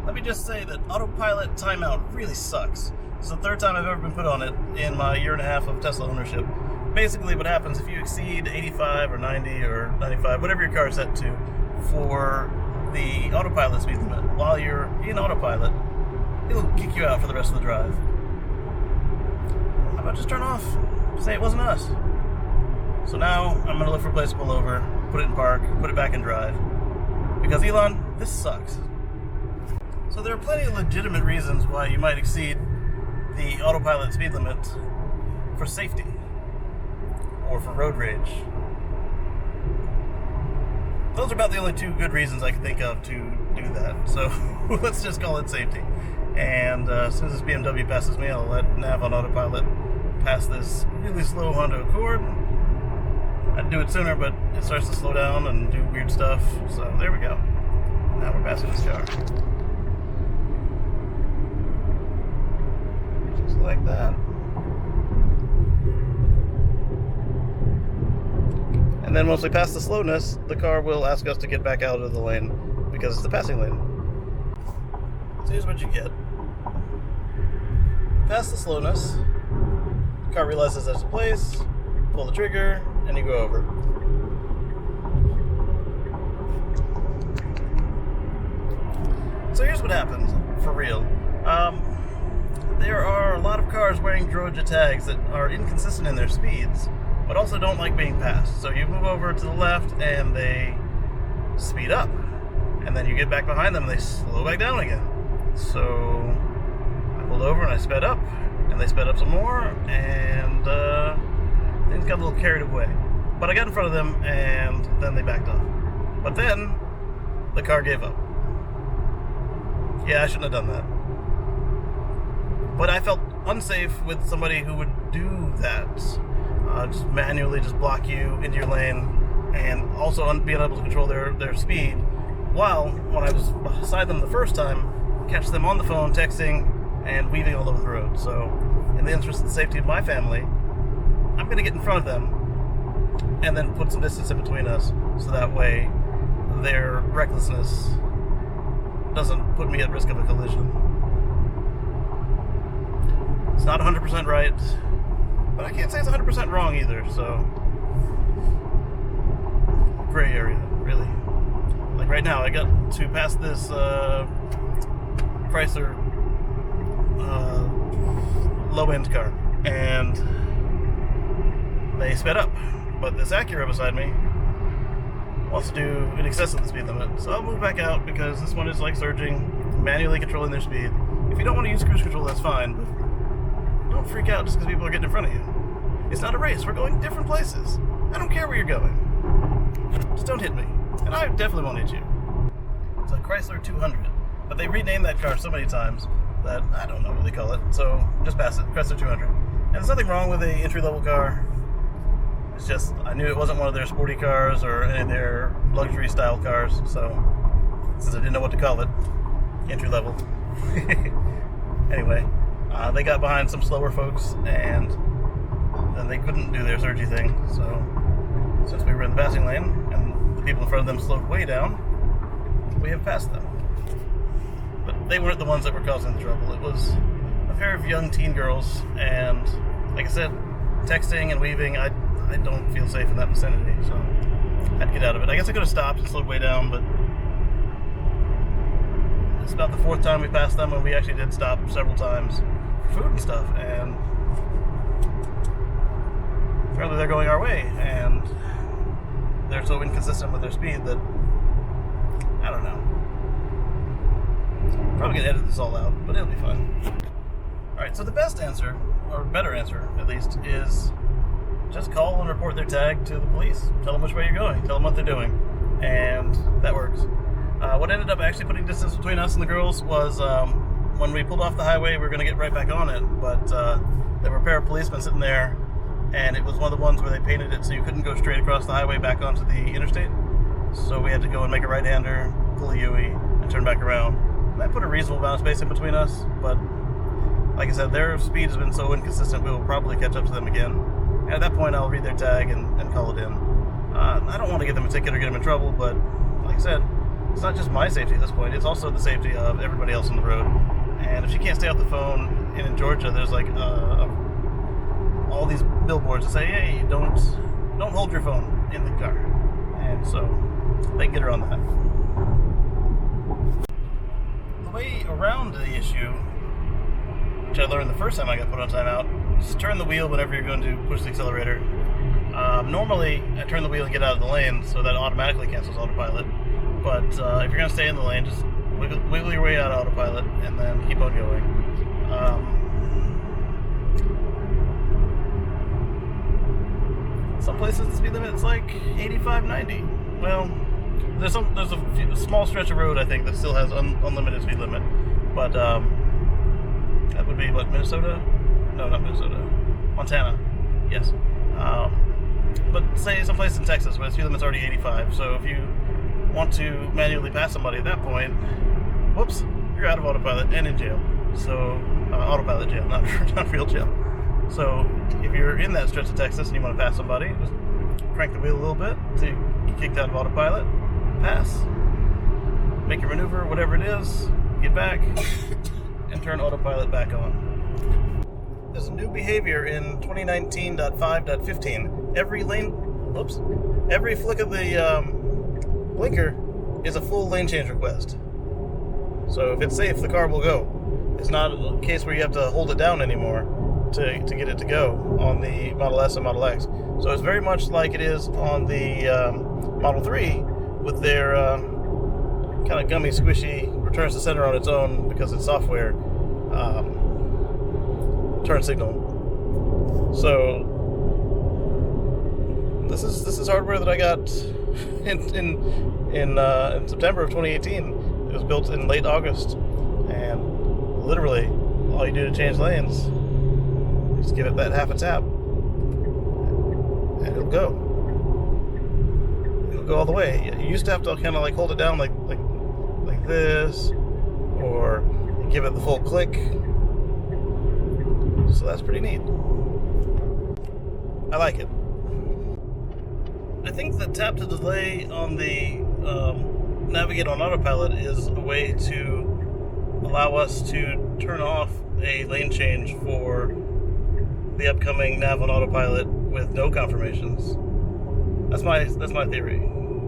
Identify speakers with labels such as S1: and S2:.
S1: Let me just say that autopilot timeout really sucks. It's the third time I've ever been put on it in my year and a half of Tesla ownership. Basically, what happens if you exceed 85 or 90 or 95, whatever your car is set to, for the autopilot speed limit, while you're in autopilot, it'll kick you out for the rest of the drive. How about just turn off? Say it wasn't us. So now I'm going to look for a place to pull over, put it in park, put it back in drive. Because Elon, this sucks. So there are plenty of legitimate reasons why you might exceed the autopilot speed limit for safety or for road rage. Those are about the only two good reasons I can think of to do that. So let's just call it safety. And as soon as this BMW passes me, I'll let nav on autopilot pass this really slow Honda Accord. I'd do it sooner, but it starts to slow down and do weird stuff. So there we go. Now we're passing this car. Just like that. And then once we pass the slowness, the car will ask us to get back out of the lane because it's the passing lane. So here's what you get. Pass the slowness, the car realizes there's a place, pull the trigger, and you go over. So here's what happens, for real. There are a lot of cars wearing Droja tags that are inconsistent in their speeds, but also don't like being passed. So you move over to the left and they speed up. And then you get back behind them and they slow back down again. So I pulled over and I sped up, and they sped up some more, and things got a little carried away. But I got in front of them and then they backed off. But then the car gave up. Yeah, I shouldn't have done that. But I felt unsafe with somebody who would do that. Just manually just block you into your lane, and also being able to control their speed, while when I was beside them the first time, catch them on the phone, texting, and weaving all over the road. So in the interest of the safety of my family, I'm going to get in front of them and then put some distance in between us, so that way their recklessness doesn't put me at risk of a collision. It's not 100% right, but I can't say it's 100% wrong either, so gray area, really. Like right now, I got to pass this Chrysler low-end car, and they sped up, but this Acura beside me wants to do in excess of the speed limit, so I'll move back out because this one is like surging, manually controlling their speed. If you don't want to use cruise control, that's fine, but don't freak out just because people are getting in front of you. It's not a race. We're going different places. I don't care where you're going. Just don't hit me. And I definitely won't hit you. It's a Chrysler 200. But they renamed that car so many times that I don't know what they call it. So just pass it. Chrysler 200. And there's nothing wrong with a entry-level car. It's just, I knew it wasn't one of their sporty cars or any of their luxury-style cars. So, since I didn't know what to call it, entry-level. Anyway. They got behind some slower folks, and then they couldn't do their surgy thing. So, since we were in the passing lane, and the people in front of them slowed way down, we have passed them. But they weren't the ones that were causing the trouble. It was a pair of young teen girls, and like I said, texting and weaving, I don't feel safe in that vicinity, so I had to get out of it. I guess I could have stopped and slowed way down, but it's about the fourth time we passed them, and we actually did stop several times for food and stuff, and apparently they're going our way, and they're so inconsistent with their speed that I don't know. Probably gonna edit this all out, but it'll be fun. Alright, so the best answer, or better answer at least, is just call and report their tag to the police. Tell them which way you're going, tell them what they're doing, and that works. What ended up actually putting distance between us and the girls was when we pulled off the highway, we were going to get right back on it, but there were a pair of policemen sitting there, and it was one of the ones where they painted it so you couldn't go straight across the highway back onto the interstate. So we had to go and make a right-hander, pull a U-ey, and turn back around. And that put a reasonable amount of space in between us, but like I said, their speed has been so inconsistent, we will probably catch up to them again. And at that point, I'll read their tag and call it in. I don't want to get them a ticket or get them in trouble, but like I said, it's not just my safety at this point, it's also the safety of everybody else on the road. And if she can't stay off the phone, and in Georgia there's like all these billboards that say, hey, don't hold your phone in the car. And so they can get her on that. The way around the issue, which I learned the first time I got put on timeout, is to turn the wheel whenever you're going to push the accelerator. Normally, I turn the wheel and get out of the lane, so that automatically cancels autopilot. But if you're going to stay in the lane, just wiggle your way out of autopilot and then keep on going. Some places the speed limit's like 85, 90. Well, there's a small stretch of road, I think, that still has unlimited speed limit. But that would be, what, Minnesota? No, not Minnesota. Montana. Yes. But say someplace in Texas where the speed limit's already 85. So if you want to manually pass somebody at that point, whoops, you're out of autopilot and in jail. So, autopilot jail, not real jail. So, if you're in that stretch of Texas and you want to pass somebody, just crank the wheel a little bit to get kicked out of autopilot, pass, make your maneuver, whatever it is, get back, and turn autopilot back on. There's a new behavior in 2019.5.15. Every flick of the blinker is a full lane change request. So if it's safe, the car will go. It's not a case where you have to hold it down anymore to get it to go on the Model S and Model X. So it's very much like it is on the Model 3 with their kind of gummy, squishy, returns to center on its own because it's software turn signal. So this is hardware that I got in September of 2018. It was built in late August, and literally all you do to change lanes is just give it that half a tap, and it'll go. It'll go all the way. You used to have to kind of like hold it down like this, or give it the full click. So that's pretty neat. I like it. I think the tap to delay on the navigate on autopilot is a way to allow us to turn off a lane change for the upcoming nav on autopilot with no confirmations. That's my theory.